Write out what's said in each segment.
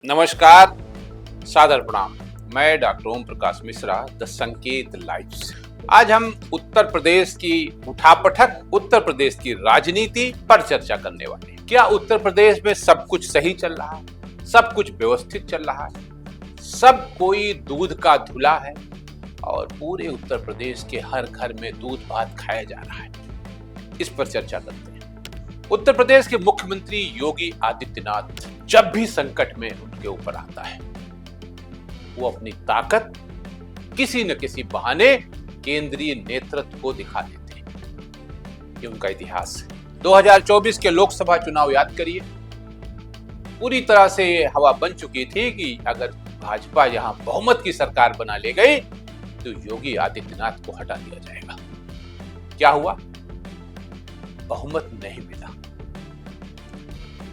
नमस्कार, सादर प्रणाम। मैं doctor Om Prakash Mishra, the Sanket live से आज हम उत्तर प्रदेश की उठापटक उत्तर प्रदेश की राजनीति पर चर्चा करने वाले हैं। क्या उत्तर प्रदेश में सब कुछ सही चल रहा है? सब कुछ व्यवस्थित चल रहा है? सब कोई दूध का धुला है और पूरे उत्तर प्रदेश के हर घर में दूध भात खाया जा रहा है? इस पर चर्चा करते हैं। उत्तर प्रदेश के मुख्यमंत्री योगी आदित्यनाथ जब भी संकट में उनके ऊपर आता है, वो अपनी ताकत किसी न किसी बहाने केंद्रीय नेतृत्व को दिखा देते हैं। ये उनका इतिहास है। 2024 के लोकसभा चुनाव याद करिए, पूरी तरह से ये हवा बन चुकी थी कि अगर भाजपा यहां बहुमत की सरकार बना ले गई तो योगी आदित्यनाथ को हटा दिया जाएगा। क्या हुआ? बहुमत नहीं मिला।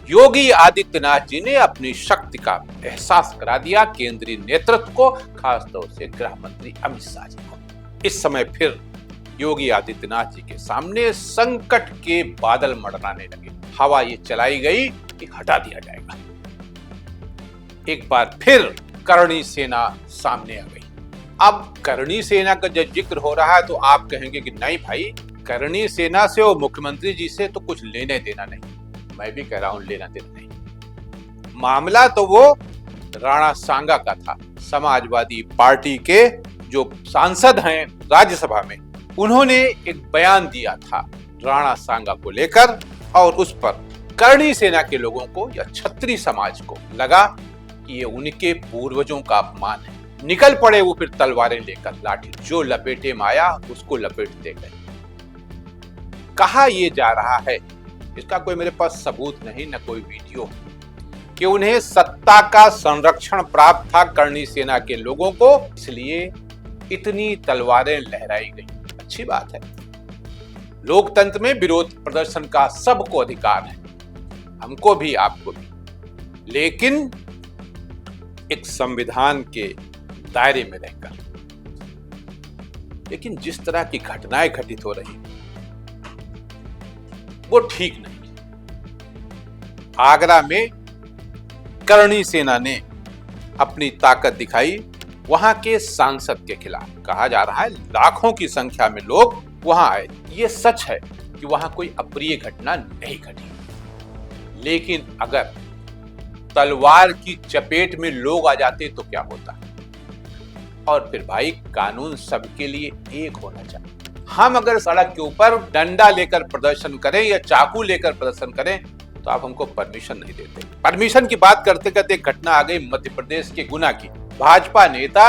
योगी आदित्यनाथ जी ने अपनी शक्ति का एहसास करा दिया केंद्रीय नेतृत्व को, खासतौर से गृह मंत्री अमित शाह जी को। इस समय फिर योगी आदित्यनाथ जी के सामने संकट के बादल मंडराने लगे। हवा ये चलाई गई कि हटा दिया जाएगा। एक बार फिर करणी सेना सामने आ गई। अब करणी सेना का जब जिक्र हो रहा है तो आप कहेंगे कि नहीं भाई, करणी सेना से और मुख्यमंत्री जी से तो कुछ लेने देना नहीं। मैं भी कह रहा हूं लेना देना नहीं। मामला तो वो राणा सांगा का था। समाजवादी पार्टी के जो सांसद हैं राज्यसभा में, उन्होंने एक बयान दिया था राणा सांगा को लेकर, और उस पर करणी सेना के लोगों को या क्षत्रिय समाज को लगा कि ये उनके पूर्वजों का अपमान है। निकल पड़े वो फिर तलवारें लेकर, लाठी जो लपेटे में आया उसको लपेटते गए। कहा ये जा रहा है, इसका कोई मेरे पास सबूत नहीं, न कोई वीडियो, कि उन्हें सत्ता का संरक्षण प्राप्त था करणी सेना के लोगों को, इसलिए इतनी तलवारें लहराई गई। अच्छी बात है। लोकतंत्र में विरोध प्रदर्शन का सबको अधिकार है, हमको भी आपको भी, लेकिन एक संविधान के दायरे में रहकर। लेकिन जिस तरह की घटनाएं घटित हो रही वो ठीक नहीं। आगरा में करणी सेना ने अपनी ताकत दिखाई वहां के सांसद के खिलाफ। कहा जा रहा है लाखों की संख्या में लोग वहां आए। ये सच है कि वहां कोई अप्रिय घटना नहीं घटी, लेकिन अगर तलवार की चपेट में लोग आ जाते तो क्या होता? और फिर भाई, कानून सबके लिए एक होना चाहिए। हम अगर सड़क के ऊपर डंडा लेकर प्रदर्शन करें या चाकू लेकर प्रदर्शन करें तो आप हमको परमिशन नहीं देते। परमिशन की बात करते करते एक घटना आ गई मध्य प्रदेश के गुना की। भाजपा नेता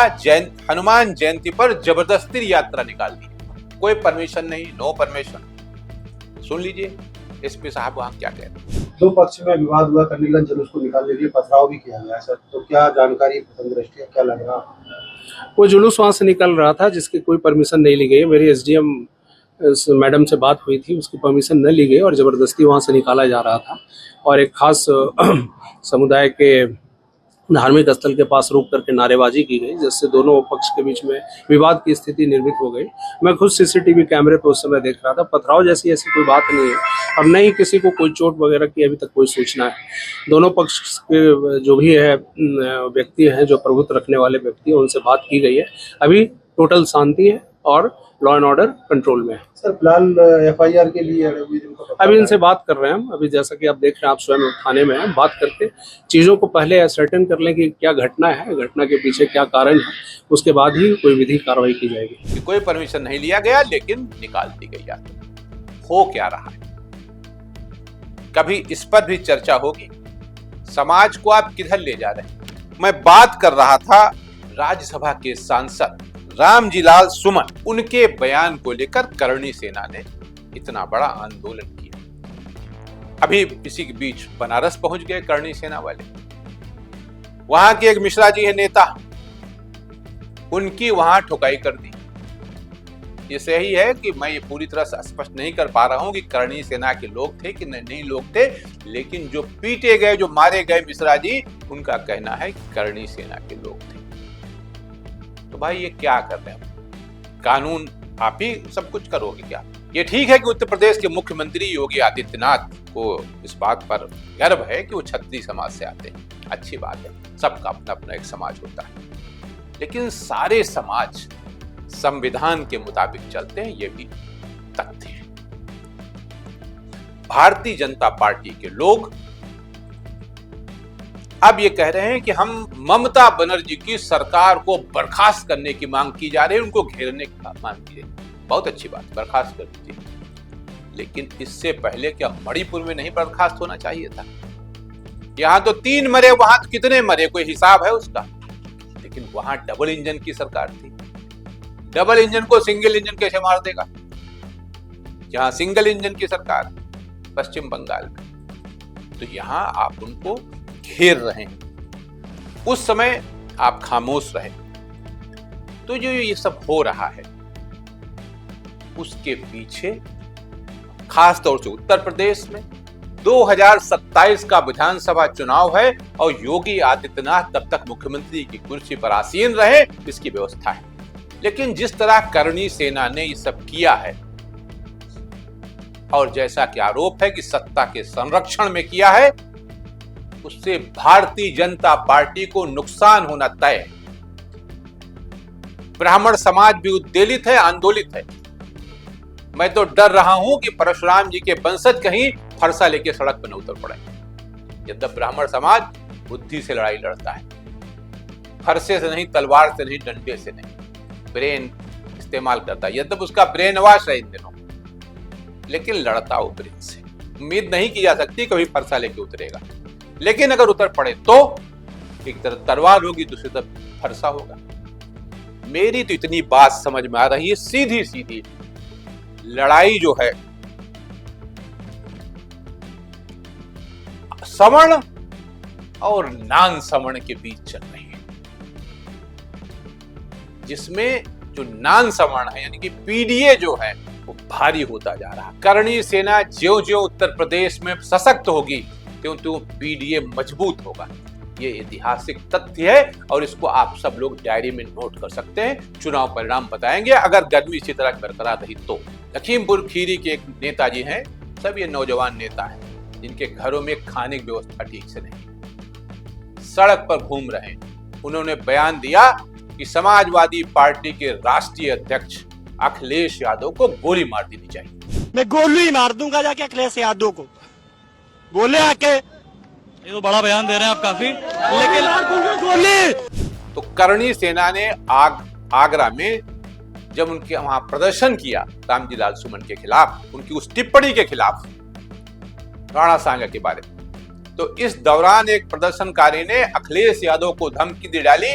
हनुमान जयंती पर जबरदस्ती यात्रा निकाल दी। कोई परमिशन नहीं, नो परमिशन। सुन लीजिए एसपी साहब वहां क्या कह रहे हैं। दो पक्ष में विवाद हुआ, करनीगंज जुलूस को निकालने के लिए पथराव भी किया गया सर, तो क्या जानकारी प्रथम दृष्टया क्या लग रहा? वो जुलूस वहाँ से निकल रहा था जिसकी कोई परमिशन नहीं ली गई। मेरी एसडीएम मैडम से बात हुई थी, उसकी परमिशन न ली गई और ज़बरदस्ती वहाँ से निकाला जा रहा था। और एक खास समुदाय के धार्मिक स्थल के पास रोक करके नारेबाजी की गई, जिससे दोनों पक्ष के बीच में विवाद की स्थिति निर्मित हो गई। मैं खुद सीसीटीवी कैमरे पर उस समय देख रहा था। पथराव जैसी ऐसी कोई बात नहीं है और न ही किसी को कोई चोट वगैरह की अभी तक कोई सूचना है। दोनों पक्ष के जो भी है व्यक्ति हैं, जो प्रभुत्व रखने वाले व्यक्ति हैं, उनसे बात की गई है। अभी टोटल शांति है और लॉ एंड ऑर्डर कंट्रोल में है। सर फिलहाल एफआईआर के लिए अभी इनसे बात कर रहे हैं हम। अभी जैसा कि आप देख रहे हैं, आप स्वयं थाने में हैं, बात करके चीज़ों को पहले असर्टेन कर लें कि क्या घटना है, घटना के पीछे क्या कारण है, उसके बाद ही कोई विधि कार्रवाई की जाएगी। कोई परमिशन नहीं लिया गया लेकिन निकाल दी गई यात्रा। हो क्या रहा है? कभी इस पर भी चर्चा होगी? समाज को आप किधर ले जा रहे हैं? मैं बात कर रहा था राज्यसभा के सांसद रामजी लाल सुमन, उनके बयान को लेकर करणी सेना ने इतना बड़ा आंदोलन किया। अभी इसी के बीच बनारस पहुंच गए करणी सेना वाले। वहां के एक मिश्रा जी है नेता, उनकी वहां ठुकाई कर दी। ये सही है कि मैं ये पूरी तरह से स्पष्ट नहीं कर पा रहा हूं कि करणी सेना के लोग थे कि नहीं लोग थे, लेकिन जो पीटे गए, जो मारे गए मिश्रा जी, उनका कहना है कि करणी सेना के लोग थे। तो भाई ये क्या कर रहे हैं? कानून आप ही सब कुछ करोगे क्या? ये ठीक है कि उत्तर प्रदेश के मुख्यमंत्री योगी आदित्यनाथ को इस बात पर गर्व है कि वो क्षत्रिय समाज से आते हैं, अच्छी बात है, सबका अपना अपना एक समाज होता है, लेकिन सारे समाज संविधान के मुताबिक चलते हैं, ये भी तथ्य है। भारतीय जनता पार्टी के लोग अब ये कह रहे हैं कि हम ममता बनर्जी की सरकार को बर्खास्त करने की मांग की जा रही है, उनको घेरने की मांग की जा रही है। बहुत अच्छी बात, बर्खास्त कर दीजिए, लेकिन इससे पहले क्या मणिपुर में नहीं बर्खास्त होना चाहिए था? यहां तो 3 मरे, वहां तो कितने मरे, कोई हिसाब है उसका? लेकिन वहां डबल इंजन की सरकार थी। डबल इंजन को सिंगल इंजन कैसे मार देगा? जहां सिंगल इंजन की सरकार पश्चिम बंगाल में, तो यहां आप उनको घेर रहे हैं, उस समय आप खामोश रहे। तो जो ये सब हो रहा है उसके पीछे खास तौर से उत्तर प्रदेश में 2027 का विधानसभा चुनाव है और योगी आदित्यनाथ तब तक मुख्यमंत्री की कुर्सी पर आसीन रहे, इसकी व्यवस्था है। लेकिन जिस तरह करणी सेना ने ये सब किया है और जैसा कि आरोप है कि सत्ता के संरक्षण में किया है, उससे भारतीय जनता पार्टी को नुकसान होना तय है। ब्राह्मण समाज भी उद्वेलित है, आंदोलित है। मैं तो डर रहा हूं कि परशुराम जी के वंशज कहीं फरसा लेके सड़क पर न उतर पड़े। यद्यप ब्राह्मण समाज बुद्धि से लड़ाई लड़ता है, फरसे से नहीं, तलवार से नहीं, डंडे से नहीं, ब्रेन इस्तेमाल करता है। यद्यप उसका ब्रेन वॉश है इन दिनों, लेकिन लड़ता वो ब्रेन से। उम्मीद नहीं की जा सकती कभी फरसा लेके उतरेगा, लेकिन अगर उतर पड़े तो एक तरफ तलवार होगी, दूसरी तरफ फरसा होगा। मेरी तो इतनी बात समझ में आ रही है, सीधी सीधी लड़ाई जो है सवर्ण और नान सवर्ण के बीच चल रही है, जिसमें जो नान सवर्ण है यानी कि पीडीए जो है वो भारी होता जा रहा है। करणी सेना ज्यों-ज्यों उत्तर प्रदेश में सशक्त होगी त्यों-त्यों पीडीए मजबूत होगा। ये ऐतिहासिक तथ्य है और इसको आप सब लोग डायरी में नोट कर सकते हैं। चुनाव परिणाम बताएंगे अगर गर्मी इसी तरह बरकरार रही तो। लखीमपुर खीरी के एक नेताजी हैं, सब ये नौजवान नेता हैं जिनके घरों में खाने की व्यवस्था ठीक से नहीं, सड़क पर घूम रहे हैं। उन्होंने बयान दिया कि समाजवादी पार्टी के राष्ट्रीय अध्यक्ष अखिलेश यादव को गोली मार देनी चाहिए। मैं गोली ही मार दूंगा जाके अखिलेश यादव को, बोले आके। ये तो बड़ा बयान दे रहे हैं आप काफी, लेकिन गोली। तो करणी सेना ने आगरा में जब उनके वहां प्रदर्शन किया रामजी लाल सुमन के खिलाफ, उनकी उस टिप्पणी के खिलाफ राणा सांगा के बारे में, तो इस दौरान एक प्रदर्शनकारी ने अखिलेश यादव को धमकी दे डाली।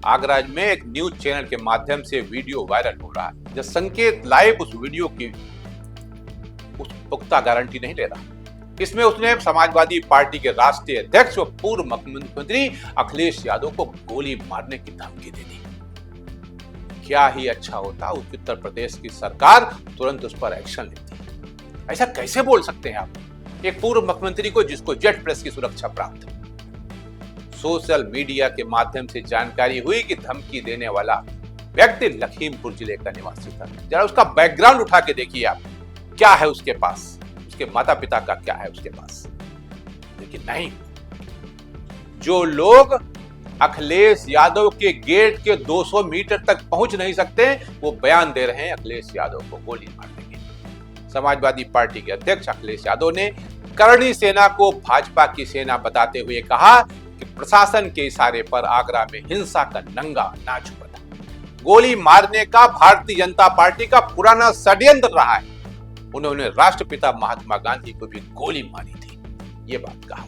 आगरा में एक न्यूज चैनल के माध्यम से वीडियो वायरल हो रहा है। जब संकेत लाइव उस वीडियो की उस पुख्ता गारंटी नहीं ले रहा, इसमें उसने समाजवादी पार्टी के राष्ट्रीय अध्यक्ष व पूर्व मुख्यमंत्री अखिलेश यादव को गोली मारने की धमकी दे दी। क्या ही अच्छा होता उत्तर प्रदेश की सरकार तुरंत उस पर एक्शन लेती। ऐसा कैसे बोल सकते हैं आप, एक पूर्व मुख्यमंत्री को जिसको जेट प्रेस की सुरक्षा प्राप्त है। सोशल मीडिया के माध्यम से जानकारी हुई कि धमकी देने वाला व्यक्ति लखीमपुर जिले का निवासी था। जरा उसका बैकग्राउंड उठा के देखिए आप, क्या है उसके पास, उसके माता पिता का क्या है उसके पास। लेकिन नहीं, जो लोग अखिलेश यादव के गेट के 200 मीटर तक पहुंच नहीं सकते, वो बयान दे रहे हैं अखिलेश यादव को गोली मारने के। समाजवादी पार्टी के अध्यक्ष अखिलेश यादव ने करणी सेना को भाजपा की सेना बताते हुए कहा कि प्रशासन के इशारे पर आगरा में हिंसा का नंगा नाच हुआ था। गोली मारने का भारतीय जनता पार्टी का पुराना षड्यंत्र रहा है। उन्होंने राष्ट्रपिता महात्मा गांधी को भी गोली मारी थी, ये बात कहा।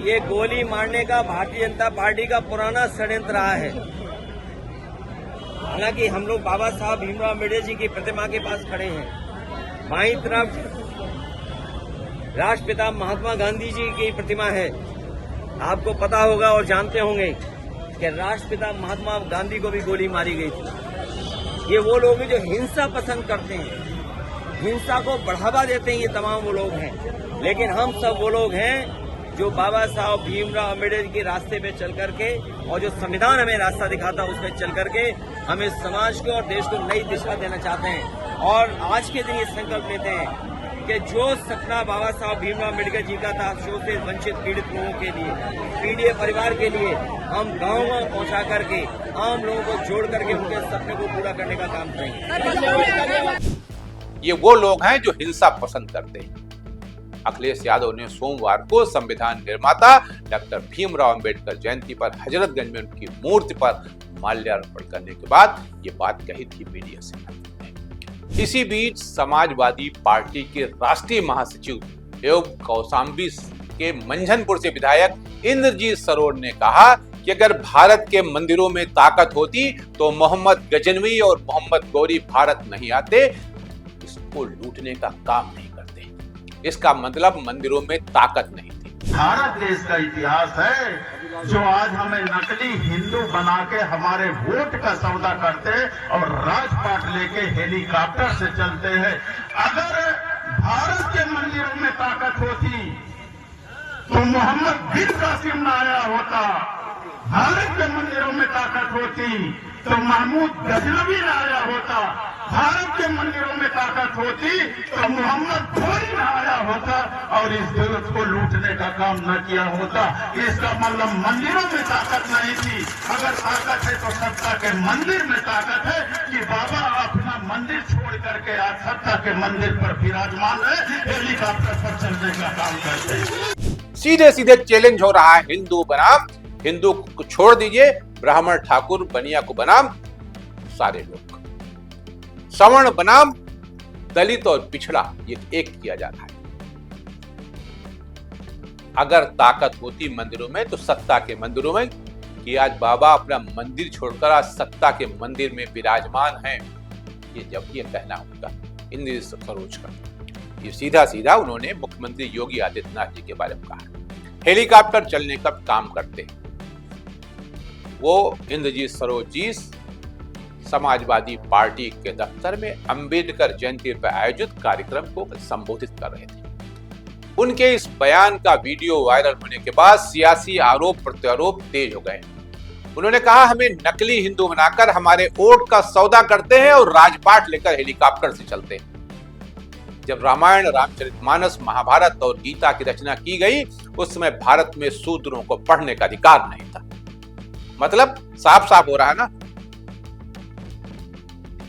ये गोली मारने का भारतीय जनता पार्टी का पुराना षड्यंत्र रहा है। हालांकि हम लोग बाबा साहब भीमराव अम्बेडकर जी की प्रतिमा के पास खड़े हैं, बाईं तरफ राष्ट्रपिता महात्मा गांधी जी की प्रतिमा है। आपको पता होगा और जानते होंगे कि राष्ट्रपिता महात्मा गांधी को भी गोली मारी गई थी। ये वो लोग हैं जो हिंसा पसंद करते हैं, हिंसा को बढ़ावा देते हैं, ये तमाम वो लोग हैं। लेकिन हम सब वो लोग हैं जो बाबा साहब भीमराव अम्बेडकर के रास्ते पे चल करके और जो संविधान हमें रास्ता दिखाता है उस पर चल करके हमें समाज को और देश को नई दिशा देना चाहते हैं। और आज के दिन ये संकल्प लेते हैं कि जो सपना बाबा साहब भीमराव अम्बेडकर जी का था शोषित वंचित पीड़ित लोगों के लिए, पीड़ित परिवार के लिए, हम गाँव पहुंचा करके आम लोगों को जोड़ करके उनके सपने को पूरा करने का काम करेंगे। ये वो लोग हैं जो हिंसा पसंद करते हैं। अखिलेश यादव ने सोमवार को संविधान निर्माता डॉक्टर भीमराव अंबेडकर जयंती पर हजरतगंज में उनकी मूर्ति पर माल्यार्पण करने के बाद ये बात कही थी मीडिया से। इसी बीच समाजवादी पार्टी के राष्ट्रीय महासचिव एवं कौशाम्बी के मंझनपुर से विधायक इंद्रजीत सरोज ने कहा कि अगर भारत के मंदिरों में ताकत होती तो मोहम्मद गजनवी और मोहम्मद गौरी भारत नहीं आते, इसको लूटने का काम नहीं करते। इसका मतलब मंदिरों में ताकत नहीं थी। भारत देश का इतिहास है जो आज हमें नकली हिंदू बना के हमारे वोट का सौदा करते और राजपाट लेके हेलीकॉप्टर से चलते हैं। अगर भारत के मंदिरों में ताकत होती तो मोहम्मद बिन कासिम न आया होता। भारत के मंदिरों में ताकत होती तो महमूद गजनवी न आया होता। भारत के मंदिरों में ताकत होती तो मोहम्मद गौरी न आया होता और इस देश को लूटने का काम न किया होता। इसका मतलब मंदिरों में ताकत नहीं थी। अगर ताकत है तो सत्ता के मंदिर में ताकत है कि बाबा अपना मंदिर छोड़ करके आज सत्ता के मंदिर पर विराजमान है, हेलीकॉप्टर पर चलने का काम करते हैं। सीधे सीधे चैलेंज हो रहा है हिंदू बनाम, हिंदू को छोड़ दीजिए, ब्राह्मण ठाकुर बनिया को बनाम सारे लोग, सवर्ण बनाम दलित और पिछड़ा, ये एक किया जा रहा है। अगर ताकत होती मंदिरों में तो सत्ता के मंदिरों में, कि आज बाबा अपना मंदिर छोड़कर आज सत्ता के मंदिर में विराजमान हैं, ये जब ये कहना होगा इंद्रजीत सरोज का। ये सीधा सीधा उन्होंने मुख्यमंत्री योगी आदित्यनाथ जी के बारे में कहा। हेलीकॉप्टर चलने का काम करते वो इंद्रजीत सरोज जी समाजवादी पार्टी के दफ्तर में अंबेडकर जयंती पर आयोजित कार्यक्रम को संबोधित कर रहे थे। उनके इस बयान का वीडियो वायरल होने के बाद सियासी आरोप प्रत्यारोप तेज हो गए। उन्होंने कहा, हमें नकली हिंदू बनाकर हमारे वोट का सौदा करते हैं और राजपाट लेकर हेलीकॉप्टर से चलते हैं। जब रामायण, रामचरितमानस, महाभारत और गीता की रचना की गई उस समय भारत में शूद्रों को पढ़ने का अधिकार नहीं था। मतलब साफ साफ हो रहा है ना,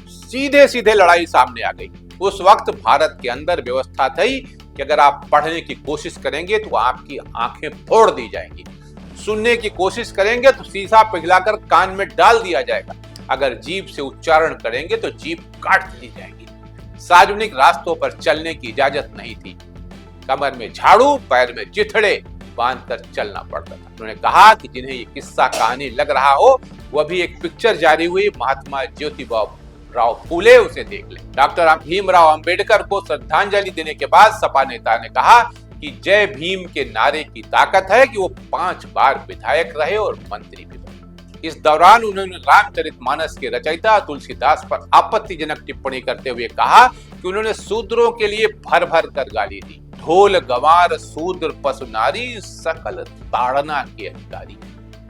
सीधे सीधे लड़ाई सामने आ गई। उस वक्त भारत के अंदर व्यवस्था थी कि अगर आप पढ़ने की कोशिश करेंगे तो आपकी आंखें फोड़ दी जाएंगी, सुनने की कोशिश करेंगे तो शीशा पिघलाकर कान में डाल दिया जाएगा, अगर जीभ से उच्चारण करेंगे तो जीभ काट ली जाएगी। सार्वजनिक रास्तों पर चलने की इजाजत नहीं थी, कमर में झाड़ू, पैर में चिथड़े बांधकर चलना पड़ता था। उन्होंने कहा कि जिन्हें ये किस्सा कहानी लग रहा हो वह भी एक पिक्चर जारी हुई महात्मा ज्योतिबा राव फूले, उसे देख ले। डॉक्टर भीमराव अंबेडकर को श्रद्धांजलि देने के बाद सपा नेता ने कहा कि जय भीम के नारे की ताकत है कि वो 5 बार विधायक रहे और मंत्री भी बने। इस दौरान उन्होंने रामचरितमानस के रचयिता तुलसीदास पर आपत्तिजनक टिप्पणी करते हुए कहा कि उन्होंने शूद्रों के लिए भर भर कर गाली दी। ढोल गंवार शूद्र पशु नारी सकल ताड़ना के अधिकारी,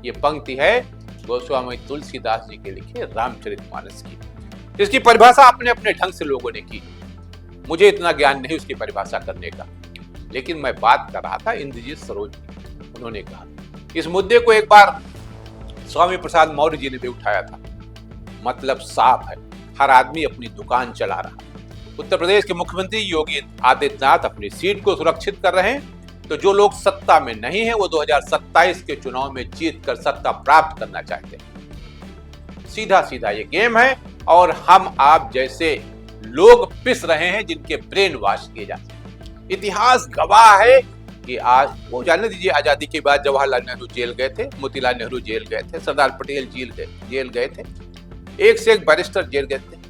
ये पंक्ति है गोस्वामी तुलसीदास जी के लिखे रामचरितमानस की। इसकी परिभाषा अपने अपने ढंग से लोगों ने की, मुझे इतना ज्ञान नहीं उसकी परिभाषा करने का, लेकिन मैं बात कर रहा था इंद्रजीत सरोज की। उन्होंने कहा इस मुद्दे को एक बार स्वामी प्रसाद मौर्य जी ने भी उठाया था। मतलब साफ है, हर आदमी अपनी दुकान चला रहा। उत्तर प्रदेश के मुख्यमंत्री योगी आदित्यनाथ अपनी सीट को सुरक्षित कर रहे हैं, तो जो लोग सत्ता में नहीं है वो 2027 के चुनाव में जीतकर सत्ता प्राप्त करना चाहते हैं। सीधा सीधा ये गेम है और हम आप जैसे लोग पिस रहे हैं जिनके ब्रेन वॉश किए जाते हैं। इतिहास गवाह है कि आज वो जानने दीजिए, आजादी के बाद जवाहरलाल नेहरू जेल गए थे, मोतीलाल नेहरू जेल गए थे, सरदार पटेल जेल गए थे, एक से एक बैरिस्टर जेल गए थे।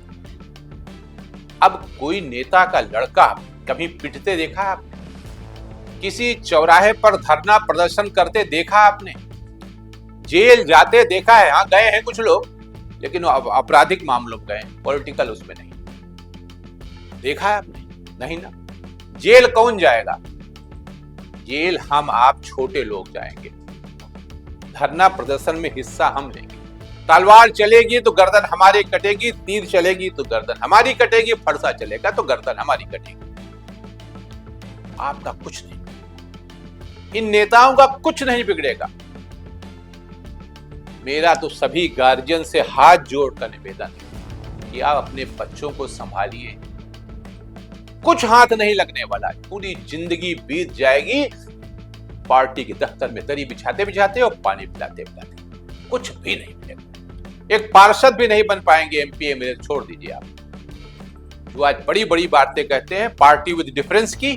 अब कोई नेता का लड़का कभी पिटते देखा आपने? किसी चौराहे पर धरना प्रदर्शन करते देखा आपने? जेल जाते देखा है? हाँ, गए हैं कुछ लोग, लेकिन आपराधिक मामलों में गए, पॉलिटिकल उसमें नहीं। देखा है आपने? नहीं ना। जेल कौन जाएगा? जेल हम आप छोटे लोग जाएंगे, धरना प्रदर्शन में हिस्सा हम लेंगे। तलवार चलेगी तो गर्दन हमारी कटेगी, तीर चलेगी तो गर्दन हमारी कटेगी, फरसा चलेगा तो गर्दन हमारी कटेगी। आपका कुछ नहीं, इन नेताओं का कुछ नहीं बिगड़ेगा। मेरा तो सभी गार्जियन से हाथ जोड़कर निवेदन है कि आप अपने बच्चों को संभालिए। कुछ हाथ नहीं लगने वाला, पूरी जिंदगी बीत जाएगी पार्टी के दफ्तर में दरी बिछाते बिछाते और पानी पिलाते पिलाते, कुछ भी नहीं मिलेगा। एक पार्षद भी नहीं बन पाएंगे, एमपी एमएलए छोड़ दीजिए आप, जो आज बड़ी बड़ी बातें कहते हैं पार्टी विद डिफरेंस की,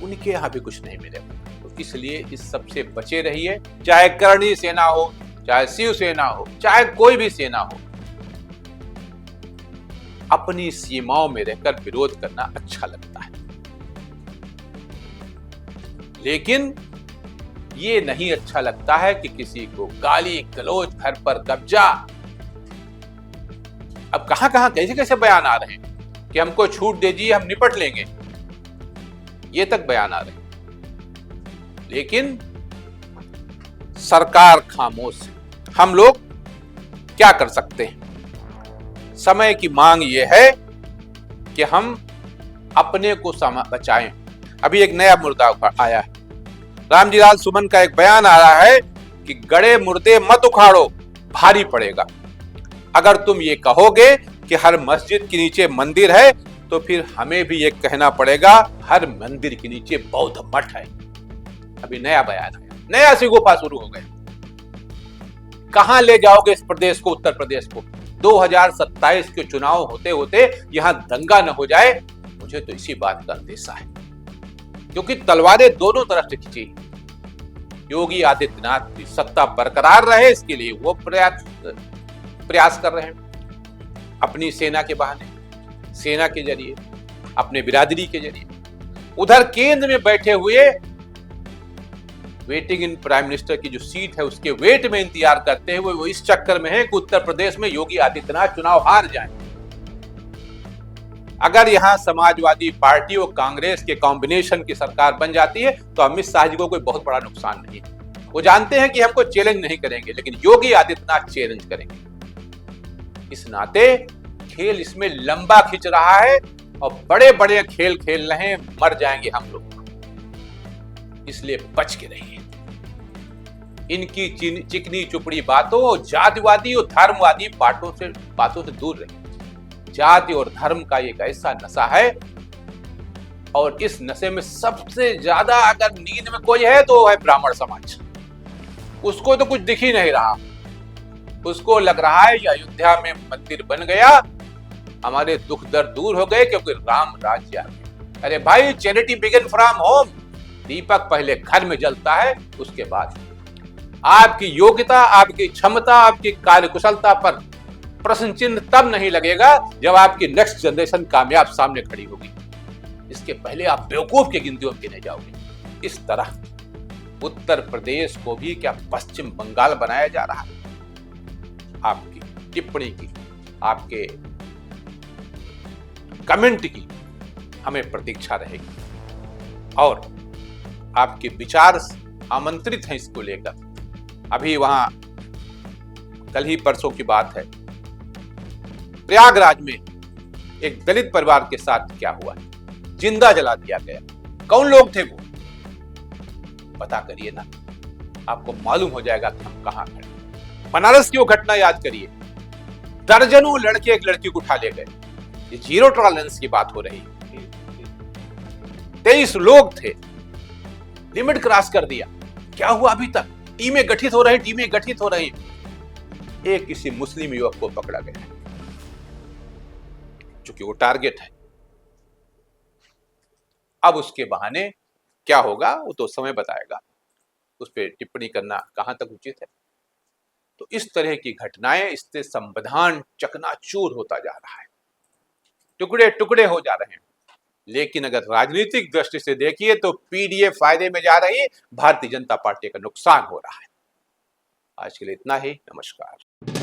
उनके यहां भी कुछ नहीं मिलेगा। तो इसलिए इस सबसे बचे रहिए, चाहे करणी सेना हो, चाहे शिवसेना हो, चाहे कोई भी सेना हो। अपनी सीमाओं में रहकर विरोध करना अच्छा लगता है, लेकिन ये नहीं अच्छा लगता है कि किसी को गाली गलौज, घर पर कब्जा। अब कहां कहां कैसे कैसे बयान आ रहे हैं कि हमको छूट दीजिए, हम निपट लेंगे, ये तक बयान आ रहे हैं। लेकिन सरकार खामोश है। हम लोग क्या कर सकते हैं? समय की मांग यह है कि हम अपने को बचाएं। अभी एक नया मुर्दा आया है, रामजीलाल सुमन का एक बयान आ रहा है कि गड़े मुर्दे मत उखाड़ो, भारी पड़ेगा। अगर तुम ये कहोगे कि हर मस्जिद के नीचे मंदिर है, तो फिर हमें भी ये कहना पड़ेगा हर मंदिर के नीचे बौद्ध मठ है। अभी नया बयान आया, नया सिगोपा शुरू हो गया। कहां ले जाओगे इस प्रदेश को, उत्तर प्रदेश को? 2027 के चुनाव होते होते यहां दंगा न हो जाए, मुझे तो इसी बात का अंदेशा है, क्योंकि तलवारें दोनों तरफ से खींची। योगी आदित्यनाथ की सत्ता बरकरार रहे, इसके लिए वो प्रयास कर रहे हैं, अपनी सेना के बहाने, सेना के जरिए, अपने बिरादरी के जरिए। उधर केंद्र में बैठे हुए वेटिंग इन प्राइम मिनिस्टर की जो सीट है उसके वेट में इंतजार करते हुए वो इस चक्कर में है कि उत्तर प्रदेश में योगी आदित्यनाथ चुनाव हार जाएं। अगर यहां समाजवादी पार्टी और कांग्रेस के कॉम्बिनेशन की सरकार बन जाती है तो अमित शाह जी को कोई बहुत बड़ा नुकसान नहीं है। वो जानते हैं कि हमको चैलेंज नहीं करेंगे, लेकिन योगी आदित्यनाथ चैलेंज करेंगे। इस नाते खेल इसमें लंबा खिंच रहा है और बड़े बड़े खेल खेल रहे हैं, मर जाएंगे हम लोग। इसलिए बच के रहिए, इनकी चिकनी चुपड़ी बातों, जातिवादी और धर्मवादी बातों से दूर रहिए। जाति और धर्म का एक ऐसा नशा है, और इस नशे में सबसे ज्यादा अगर नींद में कोई है तो है ब्राह्मण समाज। उसको तो कुछ दिख ही नहीं रहा, उसको लग रहा है कि अयोध्या में मंदिर बन गया, हमारे दुख दर्द दूर हो गए क्योंकि राम राज्य आ गया। अरे भाई, चैरिटी बिगिन फ्रॉम होम। दीपक पहले घर में जलता है, उसके बाद आपकी योग्यता, आपकी क्षमता, आपकी कार्यकुशलता पर प्रश्न चिन्ह तब नहीं लगेगा जब आपकी नेक्स्ट जनरेशन कामयाब सामने खड़ी होगी। इसके पहले आप बेवकूफ की गिनतियों में गिने जाओगे। इस तरह उत्तर प्रदेश को भी क्या पश्चिम बंगाल बनाया जा रहा है? आपकी टिप्पणी की, आपके कमेंट की हमें प्रतीक्षा रहेगी, और आपके विचार आमंत्रित हैं इसको लेकर। अभी वहां कल ही परसों की बात है, प्रयागराज में एक दलित परिवार के साथ क्या हुआ, जिंदा जला दिया गया। कौन लोग थे वो? पता करिए ना, आपको मालूम हो जाएगा कि हम कहां खड़े। बनारस की वो घटना याद करिए, दर्जनों लड़के एक लड़की को उठा ले गए। ये जीरो टॉलरेंस की बात हो रही है। 23 लोग थे, लिमिट क्रॉस कर दिया। क्या हुआ? अभी तक टीमें गठित हो रही। एक किसी मुस्लिम युवक को पकड़ा गया, चूंकि वो टारगेट है। अब उसके बहाने क्या होगा वो तो समय बताएगा, उस पर टिप्पणी करना कहां तक उचित है। तो इस तरह की घटनाएं, इससे संविधान चकनाचूर होता जा रहा है, टुकड़े टुकड़े हो जा रहे हैं। लेकिन अगर राजनीतिक दृष्टि से देखिए तो पीडीए फायदे में जा रही है, भारतीय जनता पार्टी का नुकसान हो रहा है। आज के लिए इतना ही, नमस्कार।